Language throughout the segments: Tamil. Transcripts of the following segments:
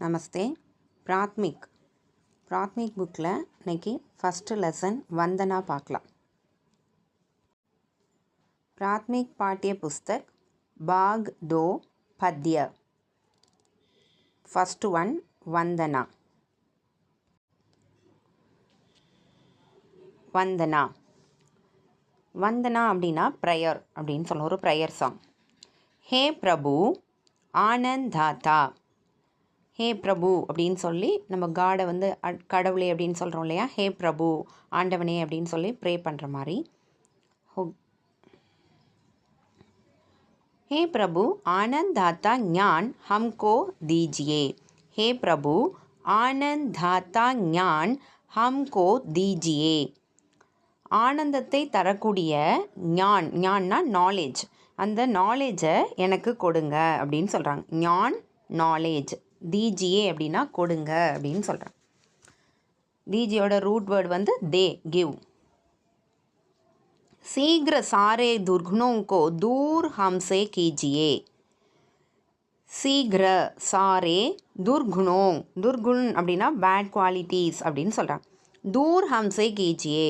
நமஸ்தே. பிராத்மிக் புக்கில் இன்னைக்கு ஃபஸ்ட்டு லெசன் வந்தனா பார்க்கலாம். பிராத்மிக் பாட்டிய புஸ்தக் பாக் 2 பத்ய. ஃபஸ்ட் ஒன் வந்தனா. வந்தனா வந்தனா அப்படின்னா ப்ரேயர் அப்படின்னு சொல்லுவோம். ஒரு ப்ரேயர் சாங். ஹே பிரபு ஆனந்தாத்தா. ஹே பிரபு அப்படின்னு சொல்லி நம்ம காடை வந்து கடவுளே அப்படின்னு சொல்கிறோம் இல்லையா. ஹே பிரபு ஆண்டவனே அப்படின்னு சொல்லி ப்ரே பண்ணுற மாதிரி. हे प्रभु आनंदाता ज्ञान हमको दीजिए. हे प्रभु आनंदाता ज्ञान हमको दीजिए. ஆனந்தத்தை தரக்கூடிய ஞான்னா நாலேஜ், அந்த நாலேஜை எனக்கு கொடுங்க அப்படின்னு சொல்கிறாங்க. ஞான் நாலேஜ், தீஜியே அப்படின்னா கொடுங்க அப்படின்னு சொல்கிறாங்க. தீஜியோட ரூட் வேர்டு வந்து தே, கிவ். शीघ्र सारे दुर्गुणों को दूर हमसे कीजिए. शीघ्र सारे दुर्गुणों, दुर्गुण அப்படின்னா பேட் குவாலிட்டிஸ் அப்படின்னு சொல்கிறாங்க. தூர் ஹம்சே கீஜியே,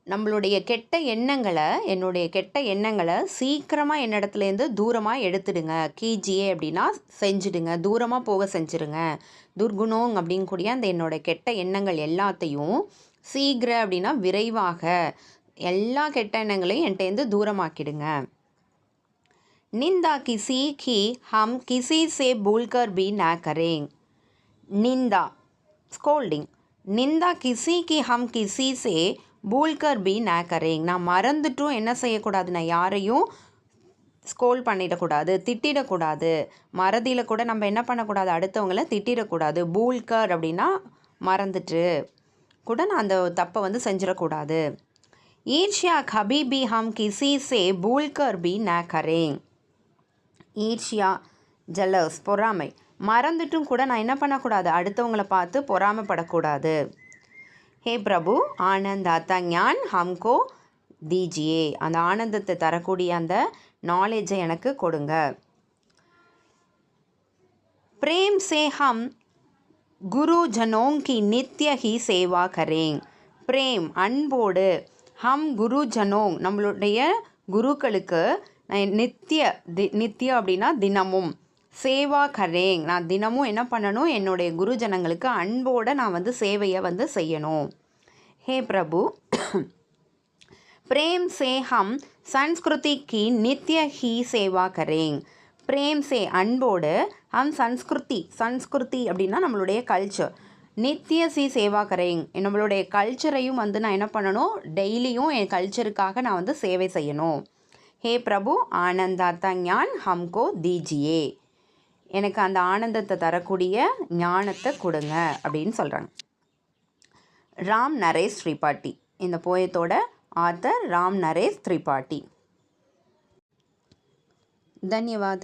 நம்மளுடைய கெட்ட எண்ணங்களை, என்னுடைய கெட்ட எண்ணங்களை சீக்கிரமாக என்னிடத்துலேருந்து தூரமாக எடுத்துடுங்க. கீஜியே அப்படின்னா செஞ்சுடுங்க, தூரமாக போக செஞ்சுருங்க. துர்குணோங் அப்படிங்கக்கூடிய அந்த என்னோட கெட்ட எண்ணங்கள் எல்லாத்தையும், சீக்கிர அப்படின்னா விரைவாக, எல்லா கெட்ட எண்ணங்களையும் என்கிட்டேருந்து தூரமாக்கிடுங்க. நிந்தா கிசி கி ஹம் கிசி சே பூல்கர் பி ந கரேங். நிந்தா ஸ்கோல்டிங். நிந்தா கிசி கி ஹம் கிசி சே பூல்கர் பி ந கரேங். நான் மறந்துட்டும் என்ன செய்யக்கூடாது, நான் யாரையும் ஸ்கோல் பண்ணிடக்கூடாது, திட்டிடக்கூடாது. மறதியில் கூட நம்ம என்ன பண்ணக்கூடாது, அடுத்தவங்களை திட்டிடக்கூடாது. பூல்கர் அப்படின்னா மறந்துட்டு கூட நான் அந்த தப்பை வந்து செஞ்சிடக்கூடாது. ஈர்ஷ்யா கபி பி ஹம் கிசி சே பூல்கர் பி ந கரேங். ஈர்ஷ்யா ஜலஸ் பொறாமை, மறந்துட்டும் கூட நான் என்ன பண்ணக்கூடாது, அடுத்தவங்களை பார்த்து பொறாமைப்படக்கூடாது. ஹே பிரபு ஆனந்தாத்தா ஞான் ஹம்கோ தீஜியே. அந்த ஆனந்தத்தை தரக்கூடிய அந்த நாலேஜை எனக்கு கொடுங்க. பிரேம் சே ஹம் குருஜனோं की நித்திய ही சேவா கரேங். பிரேம் அன்போடு, ஹம் குருஜனோं நம்மளுடைய குருக்களுக்கு நித்திய அப்படின்னா தினமும், சேவா கரேங் நான் தினமும் என்ன பண்ணணும், என்னுடைய குருஜனங்களுக்கு அன்போடு நான் வந்து சேவையை வந்து செய்யணும். ஹே பிரபு பிரேம் சே ஹம் சன்ஸ்கிருதி கி நித்திய ஹி சேவா கரேங். பிரேம் சே அன்போடு, ஹம் சன்ஸ்கிருதி அப்படின்னா நம்மளுடைய கல்ச்சர், நித்திய சி சேவா கரேங் நம்மளுடைய கல்ச்சரையும் வந்து நான் என்ன பண்ணணும், டெய்லியும் என் கல்ச்சருக்காக நான் வந்து சேவை செய்யணும். ஹே பிரபு ஆனந்தாத்தா ஞான் ஹம்கோ தீஜியே. எனக்கு அந்த ஆனந்தத்தை தரக்கூடிய ஞானத்தை கொடுங்க அப்படின்னு சொல்கிறாங்க. ராம் நரேஷ் திரிபாட்டி. இந்த போயத்தோட ஆத்தர் ராம் நரேஷ் திரிபாட்டி. धन्यवाद.